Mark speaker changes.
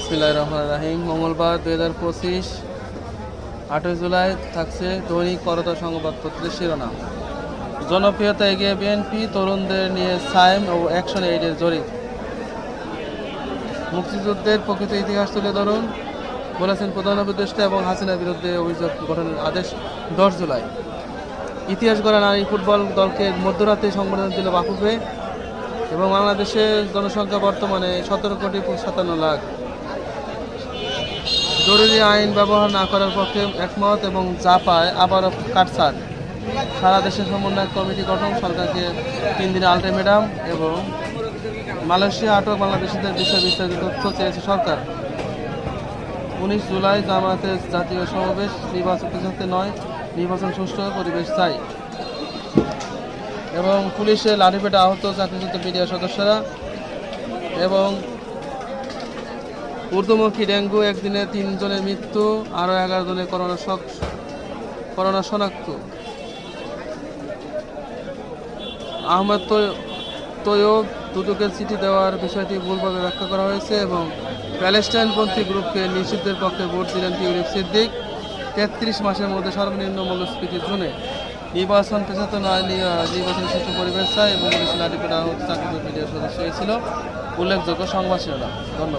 Speaker 1: বিসমিল্লাহির রহমানির রহিম। মঙ্গলবার 2025 8 জুলাই থাকছে দৈনিক করতোয়া সংবাদপত্রের শিরোনাম। জনপ্রিয়তা এগিয়ে বিএনপি, তরুণদের নিয়ে সায়েম ও অ্যাকশন এইডের জরিপ। মুক্তিযুদ্ধের প্রকৃত ইতিহাস তুলে ধরুন বলেছেন প্রধান উপদেষ্টা এবং হাসিনার বিরুদ্ধে অভিযোগ গঠনের আদেশ 10 জুলাই। ইতিহাস গড়া নারী ফুটবল দলকে মধ্যরাতে সংবর্ধনা দিল বাফুফে এবং বাংলাদেশের জনসংখ্যা বর্তমানে 17,57,00,000। জরুরি আইন ব্যবহার না করার পক্ষে একমত এবং জাপায় আবারও কাটছাঁট। সারা দেশের সমন্বয় কমিটি গঠন, সরকারকে 3 দিনের আলটিমেটাম এবং মালয়েশিয়া আটক বাংলাদেশিদের বিষয়ে বিস্তারিত তথ্য চেয়েছে সরকার। 19 জুলাই জামায়াতের জাতীয় সমাবেশ, নির্বাচন পেছাতে নয়, নির্বাচন সুষ্ঠু পরিবেশ চাই। এবং পুলিশের লাঠিপেটে আহত চাকরিচ্যুত মিডিয়া সদস্যরা। এবং ঊর্ধ্বমুখী ডেঙ্গু, একদিনে 3 জনের মৃত্যু, আরও 11 জনের করোনা শনাক্ত। আহমেদ তৈয়ব দুদকের চিঠি দেওয়ার বিষয়টি ভুলভাবে ব্যাখ্যা করা হয়েছে এবং প্যালেস্টাইনপন্থী গ্রুপকে নিষিদ্ধের পক্ষে ভোট দিলেন টিউলিপ সিদ্দিক। 33 মাসের মধ্যে সর্বনিম্ন মূল্যস্ফীতির জন্য নির্বাচন পেছাতে নয়, নির্বাচন সুষ্ঠু পরিবেশ চাই এবং পুলিশ লাঠিপেটে আহত চাকরিচ্যুত মিডিয়া সদস্য ছিল উল্লেখযোগ্য সংবাদ শিরোনাম। ধন্যবাদ।